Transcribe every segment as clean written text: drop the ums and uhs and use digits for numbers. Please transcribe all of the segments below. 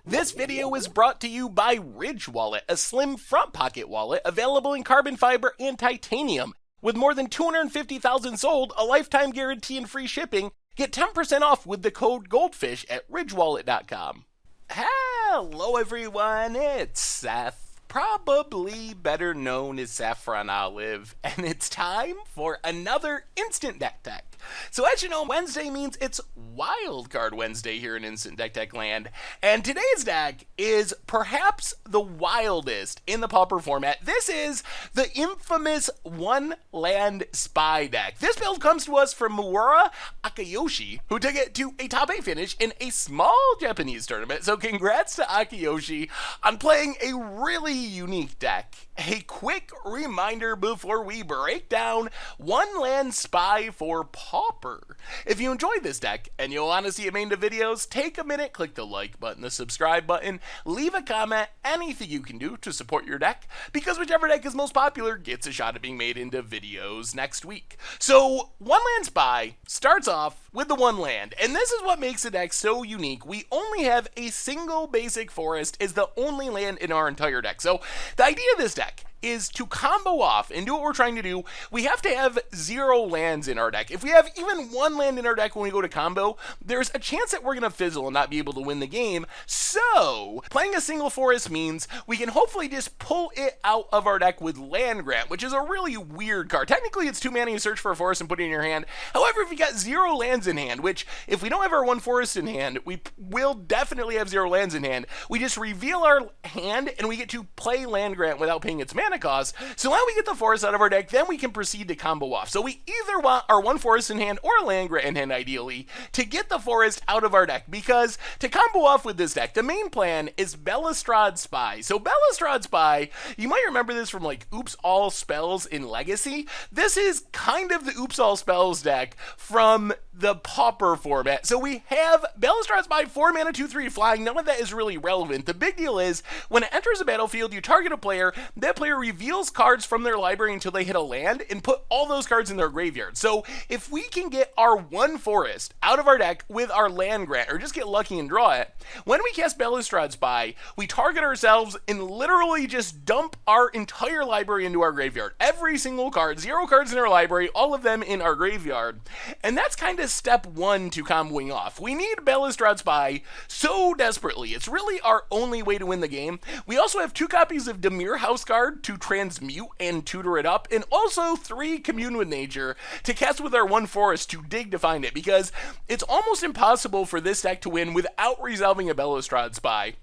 This video is brought to you by Ridge Wallet, a slim front pocket wallet available in carbon fiber and titanium. With more than 250,000 sold, a lifetime guarantee and free shipping, get 10% off with the code GOLDFISH at ridgewallet.com. Hello everyone, it's Seth, probably better known as Saffron Olive, and it's time for another Instant Deck Tech. So as you know, Wednesday means it's Wildcard Wednesday here in Instant Deck Tech land, and today's deck is perhaps the wildest in the Pauper format. This is the infamous One Land Spy deck. This build comes to us from Miura Akiyoshi, who took it to a top 8 finish in a small Japanese tournament, so congrats to Akiyoshi on playing a really unique deck. A quick reminder before we break down One Land Spy for Pauper. If you enjoyed this deck and you want to see it made into videos, take a minute, click the like button, the subscribe button, leave a comment, anything you can do to support your deck, because whichever deck is most popular gets a shot at being made into videos next week. So One Land Spy starts off with the one land, and this is what makes the deck so unique. We only have a single basic forest as the only land in our entire deck. So the idea of this deck is to combo off and do what we're trying to do. We have to have 0 lands in our deck. If we have even 1 land in our deck when we go to combo, there's a chance that we're going to fizzle and not be able to win the game. So playing a single forest means we can hopefully just pull it out of our deck with Land Grant, which is a really weird card. Technically it's 2 mana, you search for a forest and put it in your hand. However, if you got 0 lands in hand, which if we don't have our 1 forest in hand, we will definitely have 0 lands in hand. We just reveal our hand and we get to play Land Grant without paying its mana cost. So now we get the forest out of our deck, then we can proceed to combo off. So we either want our 1 forest in hand or a Land Grant in hand ideally to get the forest out of our deck, because to combo off with this deck, the main plan is Belistrad Spy. So Belistrad Spy, you might remember this from like Oops All Spells in Legacy. This is kind of the Oops All Spells deck from the Pauper format. So we have Belistrad Spy, 4 mana, 2/3 flying. None of that is really relevant. The big deal is when it enters a battlefield, you target a player, that player reveals cards from their library until they hit a land and put all those cards in their graveyard. So if we can get our 1 forest out of our deck with our Land Grant, or just get lucky and draw it, when we cast Belistrad Spy, we target ourselves and literally just dump our entire library into our graveyard. Every single card, 0 cards in our library, all of them in our graveyard. And that's kind of step 1 to comboing off. We need Belistrad Spy so desperately. It's really our only way to win the game. We also have 2 copies of Dimir Houseguard to transmute and tutor it up, and also 3 Commune with Nature to cast with our 1 forest to dig to find it, because it's almost impossible for this deck to win without resolving a Belistrad Spy.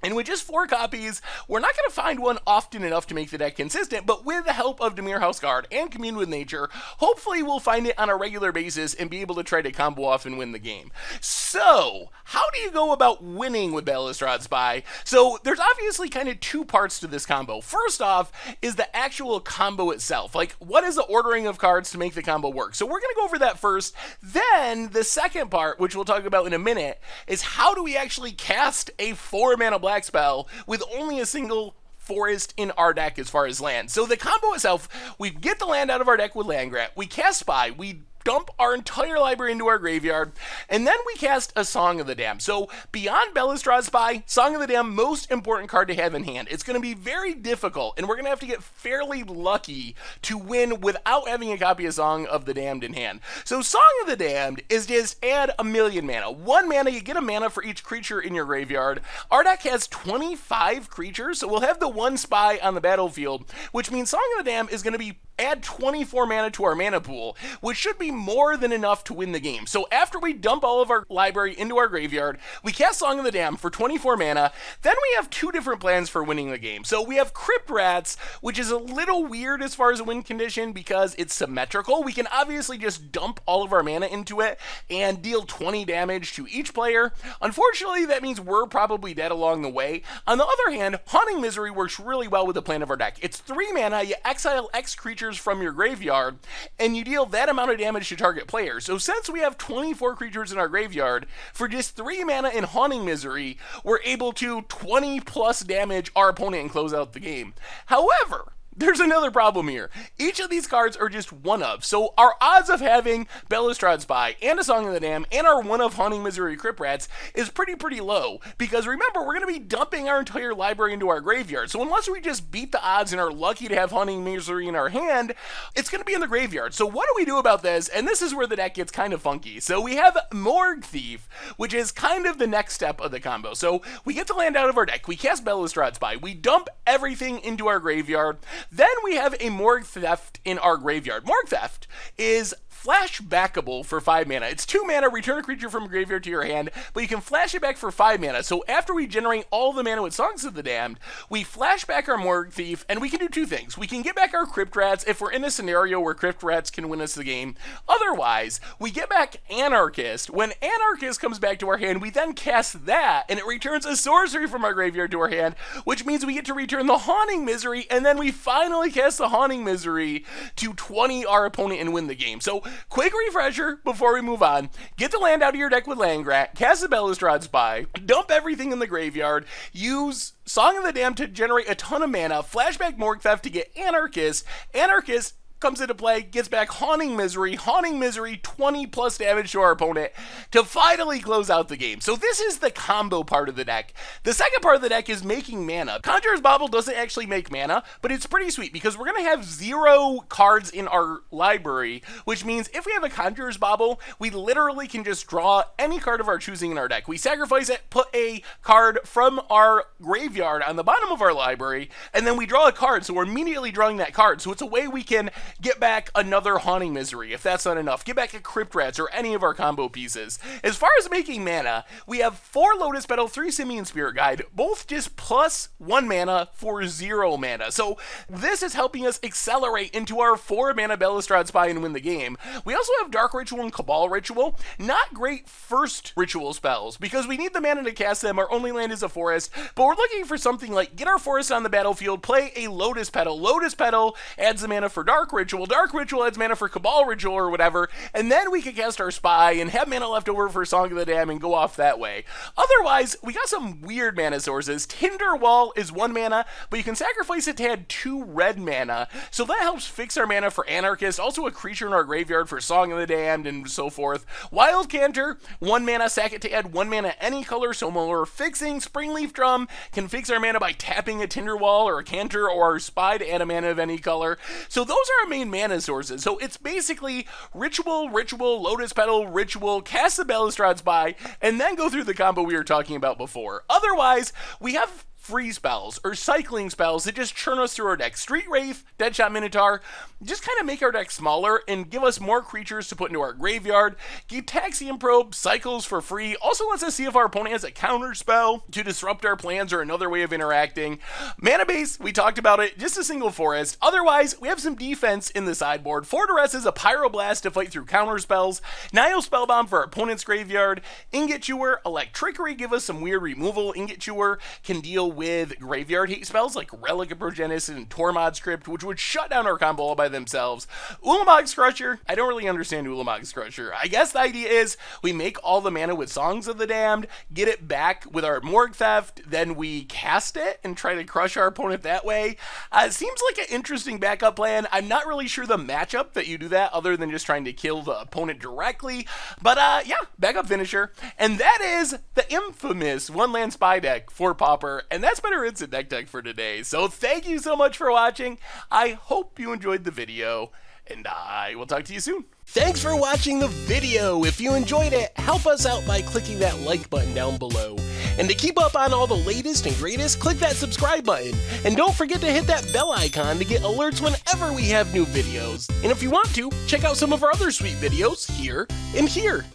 And with just 4 copies, we're not going to find one often enough to make the deck consistent, but with the help of Dimir Houseguard and Commune with Nature, hopefully we'll find it on a regular basis and be able to try to combo off and win the game. So, how do you go about winning with Belistrad Spy? So, there's obviously kind of 2 parts to this combo. First off is the actual combo itself. Like, what is the ordering of cards to make the combo work? So we're going to go over that first. Then, the second part, which we'll talk about in a minute, is how do we actually cast a 4 mana black spell with only a single forest in our deck as far as land. So the combo itself, we get the land out of our deck with Land Grant, we cast Spy, we dump our entire library into our graveyard, and then we cast a Song of the Dam. So beyond Belistrad Spy, Song of the Dam, most important card to have in hand. It's going to be very difficult, and we're going to have to get fairly lucky to win without having a copy of Song of the Damned in hand. So Song of the Damned is just add 1,000,000 mana. 1 mana, you get a mana for each creature in your graveyard. Our deck has 25 creatures, so we'll have the 1 spy on the battlefield, which means Song of the Dam is going to be add 24 mana to our mana pool, which should be more than enough to win the game. So after we dump all of our library into our graveyard, we cast Song of the Dam for 24 mana, then we have 2 different plans for winning the game. So we have Crypt Rats, which is a little weird as far as a win condition because it's symmetrical. We can obviously just dump all of our mana into it and deal 20 damage to each player. Unfortunately, that means we're probably dead along the way. On the other hand, Haunting Misery works really well with the plan of our deck. It's 3 mana, you exile X creatures from your graveyard, and you deal that amount of damage to target players. So since we have 24 creatures in our graveyard, for just 3 mana in Haunting Misery, we're able to 20 plus damage our opponent and close out the game. However, there's another problem here. Each of these cards are just one of, so our odds of having Bellestrade Spy and a Song of the Dam and our one of Haunting Misery Crypt Rats is pretty low, because remember, we're going to be dumping our entire library into our graveyard, so unless we just beat the odds and are lucky to have Haunting Misery in our hand, it's going to be in the graveyard. So what do we do about this? And this is where the deck gets kind of funky. So we have Morgue Thief, which is kind of the next step of the combo. So we get the land out of our deck, we cast Bellestrade Spy, we dump everything into our graveyard. Then we have a Morgue Theft in our graveyard. Morgue Theft is flashbackable for 5 mana. It's 2 mana, return a creature from graveyard to your hand, but you can flash it back for 5 mana. So after we generate all the mana with Songs of the Damned, we flash back our Morgue Thief, and we can do 2 things. We can get back our Crypt Rats if we're in a scenario where Crypt Rats can win us the game. Otherwise, we get back Anarchist. When Anarchist comes back to our hand, we then cast that, and it returns a sorcery from our graveyard to our hand, which means we get to return the Haunting Misery, and then we finally cast the Haunting Misery to 20 our opponent and win the game. So quick refresher before we move on. Get the land out of your deck with Land Grant, cast the Bellestrade Spy, dump everything in the graveyard, use Song of the Damned to generate a ton of mana, flashback Morgue Theft to get Anarchist, Anarchist comes into play, gets back Haunting Misery, 20 plus damage to our opponent to finally close out the game. So this is the combo part of the deck. The second part of the deck is making mana. Conjurer's Bauble doesn't actually make mana, but it's pretty sweet because we're going to have 0 cards in our library, which means if we have a Conjurer's Bauble, we literally can just draw any card of our choosing in our deck. We sacrifice it, put a card from our graveyard on the bottom of our library, and then we draw a card, so we're immediately drawing that card. So it's a way we can get back another Haunting Misery if that's not enough. Get back a Crypt Rats or any of our combo pieces. As far as making mana, we have 4 Lotus Petal, 3 Simian Spirit Guide, both just plus 1 mana for 0 mana. So this is helping us accelerate into our 4 mana Bellestrade Spy and win the game. We also have Dark Ritual and Cabal Ritual. Not great first ritual spells because we need the mana to cast them. Our only land is a forest, but we're looking for something like get our forest on the battlefield, play a Lotus Petal. Lotus Petal adds the mana for Dark Ritual. Dark Ritual adds mana for Cabal Ritual or whatever, and then we can cast our Spy and have mana left over for Song of the Dam and go off that way. Otherwise, we got some weird mana sources. Tinder Wall is 1 mana, but you can sacrifice it to add 2 red mana, so that helps fix our mana for Anarchist, also a creature in our graveyard for Song of the Damned and so forth. Wild Canter, 1 mana, sack it to add 1 mana any color, so more fixing. Springleaf Drum can fix our mana by tapping a Tinder Wall or a Canter or our Spy to add a mana of any color. So those are our main mana sources. So it's basically Ritual, Lotus Petal, Ritual, cast the Bellestrade Spy, and then go through the combo we were talking about before. Otherwise, we have free spells or cycling spells that just churn us through our deck. Street Wraith, Deadshot Minotaur, just kind of make our deck smaller and give us more creatures to put into our graveyard. Gitaxian Probe cycles for free, also lets us see if our opponent has a counter spell to disrupt our plans or another way of interacting. Mana base, we talked about it, just a single forest. Otherwise, we have some defense in the sideboard. Fortress is a Pyroblast to fight through counter spells. Nile Spellbomb for our opponent's graveyard. Ingot Chewer, Electrickery, give us some weird removal. Ingot Chewer can deal with graveyard hate spells like Relic of Progenesis and Tormod's Crypt, which would shut down our combo all by themselves. Ulamog's Crusher, I don't really understand Ulamog's Crusher. I guess the idea is we make all the mana with Songs of the Damned, get it back with our Morgue Theft, then we cast it and try to crush our opponent that way. It seems like an interesting backup plan. I'm not really sure the matchup that you do that other than just trying to kill the opponent directly, but yeah, backup finisher. And that is the infamous 1-land Spy deck for Pauper, and that's been our Instant Deck for today. So thank you so much for watching. I hope you enjoyed the video, and I will talk to you soon. Thanks for watching the video. If you enjoyed it, help us out by clicking that like button down below. And to keep up on all the latest and greatest, click that subscribe button. And don't forget to hit that bell icon to get alerts whenever we have new videos. And if you want to, check out some of our other sweet videos here and here.